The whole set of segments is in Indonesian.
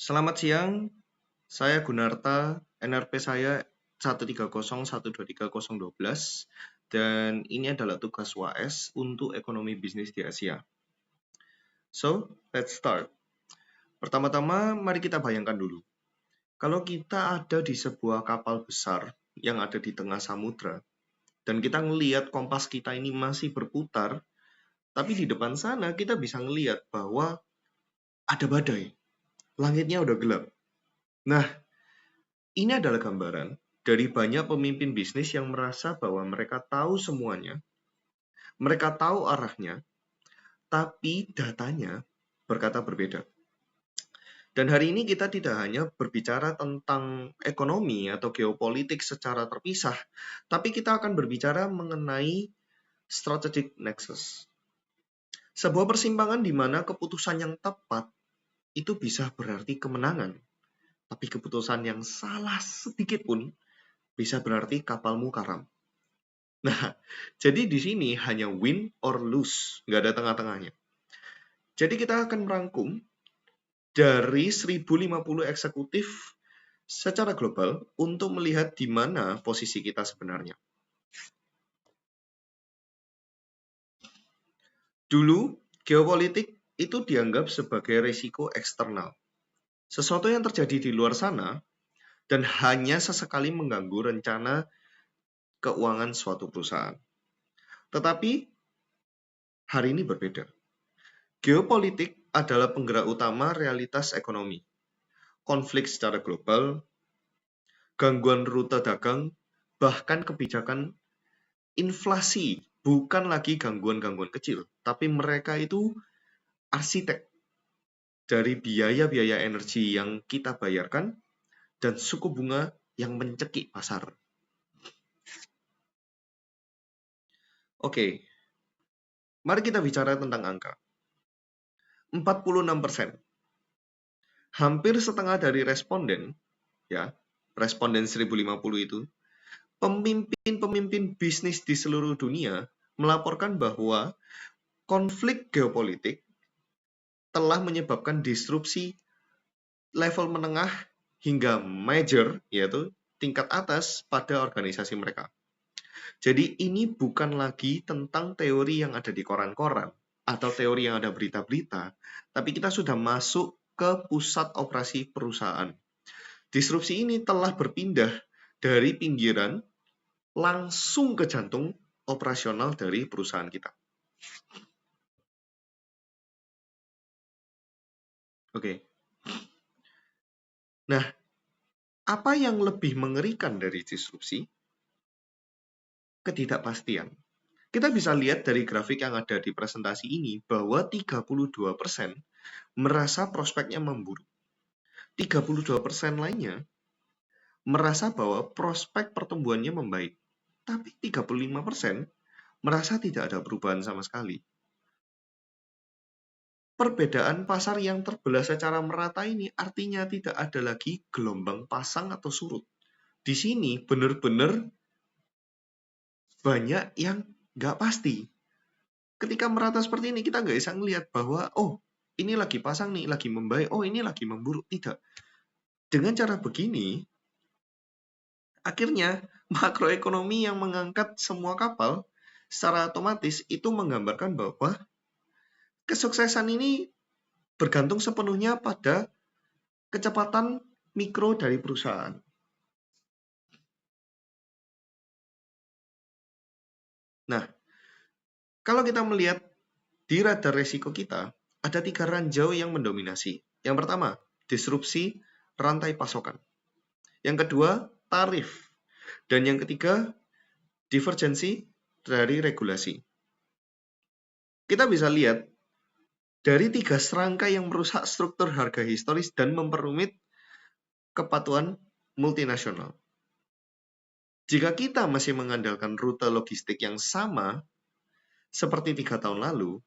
Selamat siang, saya Gunarta, NRP saya 130123012, dan ini adalah tugas UAS untuk ekonomi bisnis di Asia. So, let's start. Pertama-tama, mari kita bayangkan dulu. Kalau kita ada di sebuah kapal besar yang ada di tengah samudra, dan kita ngelihat kompas kita ini masih berputar, tapi di depan sana kita bisa ngelihat bahwa ada badai. Langitnya udah gelap. Nah, ini adalah gambaran dari banyak pemimpin bisnis yang merasa bahwa mereka tahu semuanya, mereka tahu arahnya, tapi datanya berkata berbeda. Dan hari ini kita tidak hanya berbicara tentang ekonomi atau geopolitik secara terpisah, tapi kita akan berbicara mengenai strategic nexus. Sebuah persimpangan di mana keputusan yang tepat itu bisa berarti kemenangan, tapi keputusan yang salah sedikit pun bisa berarti kapalmu karam. Nah, jadi di sini hanya win or lose, nggak ada tengah-tengahnya. Jadi kita akan merangkum dari 1050 eksekutif secara global untuk melihat di mana posisi kita sebenarnya. Dulu, geopolitik itu dianggap sebagai risiko eksternal. Sesuatu yang terjadi di luar sana dan hanya sesekali mengganggu rencana keuangan suatu perusahaan. Tetapi hari ini berbeda. Geopolitik adalah penggerak utama realitas ekonomi. Konflik secara global, gangguan rute dagang, bahkan kebijakan inflasi. Bukan lagi gangguan-gangguan kecil, tapi mereka itu arsitek dari biaya-biaya energi yang kita bayarkan dan suku bunga yang mencekik pasar. Oke, mari kita bicara tentang angka. 46%. Hampir setengah dari responden, ya, responden 1050 itu, pemimpin-pemimpin bisnis di seluruh dunia melaporkan bahwa konflik geopolitik telah menyebabkan disrupsi level menengah hingga major, yaitu tingkat atas pada organisasi mereka. Jadi ini bukan lagi tentang teori yang ada di koran-koran atau teori yang ada berita-berita, tapi kita sudah masuk ke pusat operasi perusahaan. Disrupsi ini telah berpindah dari pinggiran langsung ke jantung operasional dari perusahaan kita. Oke. Nah, apa yang lebih mengerikan dari disrupsi? Ketidakpastian. Kita bisa lihat dari grafik yang ada di presentasi ini bahwa 32% merasa prospeknya memburuk. 32% lainnya merasa bahwa prospek pertumbuhannya membaik. Tapi 35% merasa tidak ada perubahan sama sekali. Perbedaan pasar yang terbelah secara merata ini artinya tidak ada lagi gelombang pasang atau surut. Di sini benar-benar banyak yang nggak pasti. Ketika merata seperti ini, kita nggak bisa ngelihat bahwa, oh, ini lagi pasang nih, lagi membaik, oh, ini lagi memburuk. Tidak. Dengan cara begini, akhirnya makroekonomi yang mengangkat semua kapal secara otomatis itu menggambarkan bahwa kesuksesan ini bergantung sepenuhnya pada kecepatan mikro dari perusahaan. Nah, kalau kita melihat di radar resiko kita, ada 3 ranjau yang mendominasi. Yang pertama, disrupsi rantai pasokan. Yang kedua, tarif. Dan yang ketiga, divergensi dari regulasi. Kita bisa lihat dari 3 serangkai yang merusak struktur harga historis dan memperumit kepatuhan multinasional. Jika kita masih mengandalkan rute logistik yang sama seperti 3 tahun lalu,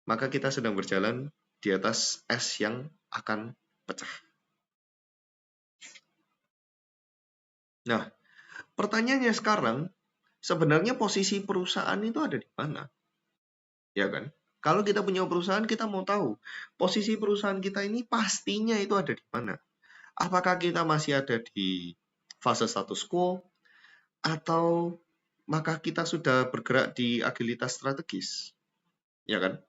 maka kita sedang berjalan di atas es yang akan pecah. Nah, pertanyaannya sekarang, sebenarnya posisi perusahaan itu ada di mana? Ya kan? Kalau kita punya perusahaan, kita mau tahu posisi perusahaan kita ini pastinya itu ada di mana. Apakah kita masih ada di fase status quo, atau maka kita sudah bergerak di agilitas strategis, ya kan?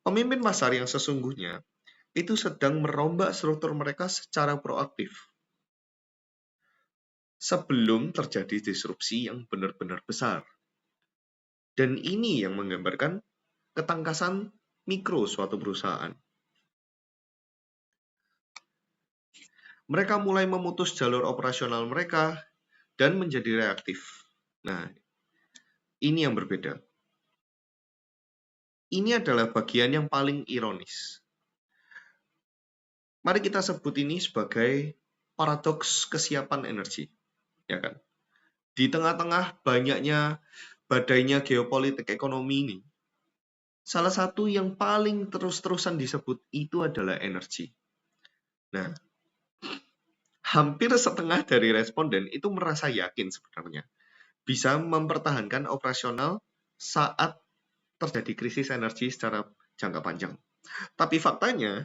Pemimpin pasar yang sesungguhnya itu sedang merombak struktur mereka secara proaktif sebelum terjadi disrupsi yang benar-benar besar. Dan ini yang menggambarkan ketangkasan mikro suatu perusahaan. Mereka mulai memutus jalur operasional mereka dan menjadi reaktif. Nah, ini yang berbeda. Ini adalah bagian yang paling ironis. Mari kita sebut ini sebagai paradoks kesiapan energi, ya kan? Di tengah-tengah banyaknya badainya geopolitik ekonomi ini, salah satu yang paling terus-terusan disebut itu adalah energi. Nah, hampir setengah dari responden itu merasa yakin sebenarnya bisa mempertahankan operasional saat terjadi krisis energi secara jangka panjang. Tapi faktanya,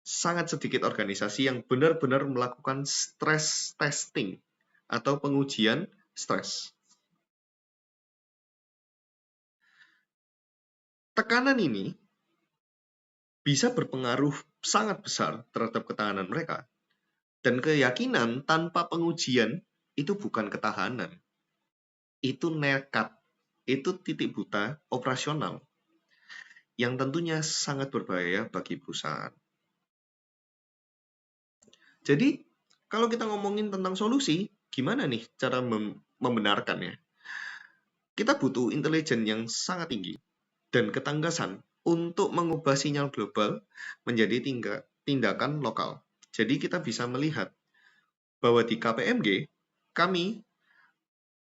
sangat sedikit organisasi yang benar-benar melakukan stress testing atau pengujian stres. Tekanan ini bisa berpengaruh sangat besar terhadap ketahanan mereka. Dan keyakinan tanpa pengujian itu bukan ketahanan. Itu nekat. Itu titik buta operasional yang tentunya sangat berbahaya bagi perusahaan. Jadi, kalau kita ngomongin tentang solusi, gimana nih cara membenarkannya? Kita butuh intelijen yang sangat tinggi dan ketangkasan untuk mengubah sinyal global menjadi tindakan lokal. Jadi kita bisa melihat bahwa di KPMG, kami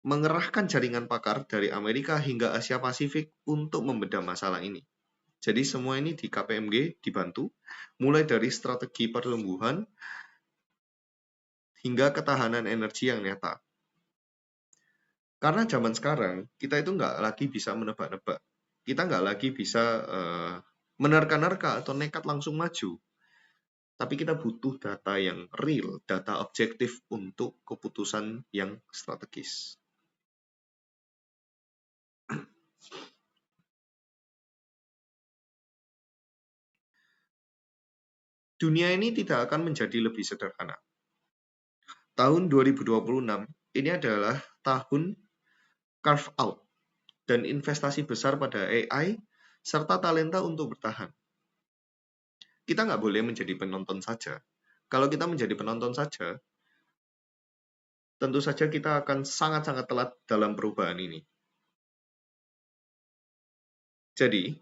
mengerahkan jaringan pakar dari Amerika hingga Asia Pasifik untuk membedah masalah ini. Jadi semua ini di KPMG dibantu, mulai dari strategi pertumbuhan hingga ketahanan energi yang nyata. Karena zaman sekarang, kita itu nggak lagi bisa menebak-nebak. Kita nggak lagi bisa menerka-nerka atau nekat langsung maju. Tapi kita butuh data yang real, data objektif untuk keputusan yang strategis. Dunia ini tidak akan menjadi lebih sederhana. Tahun 2026 ini adalah tahun carve out dan investasi besar pada AI serta talenta untuk bertahan. Kita nggak boleh menjadi penonton saja. Kalau kita menjadi penonton saja, tentu saja kita akan sangat-sangat telat dalam perubahan ini. Jadi,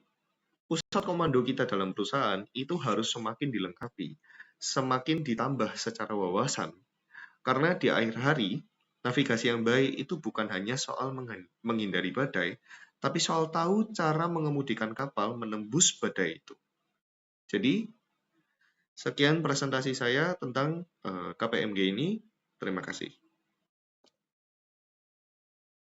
pusat komando kita dalam perusahaan itu harus semakin dilengkapi, semakin ditambah secara wawasan. Karena di akhir hari, navigasi yang baik itu bukan hanya soal menghindari badai, tapi soal tahu cara mengemudikan kapal menembus badai itu. Jadi, sekian presentasi saya tentang KPMG ini. Terima kasih.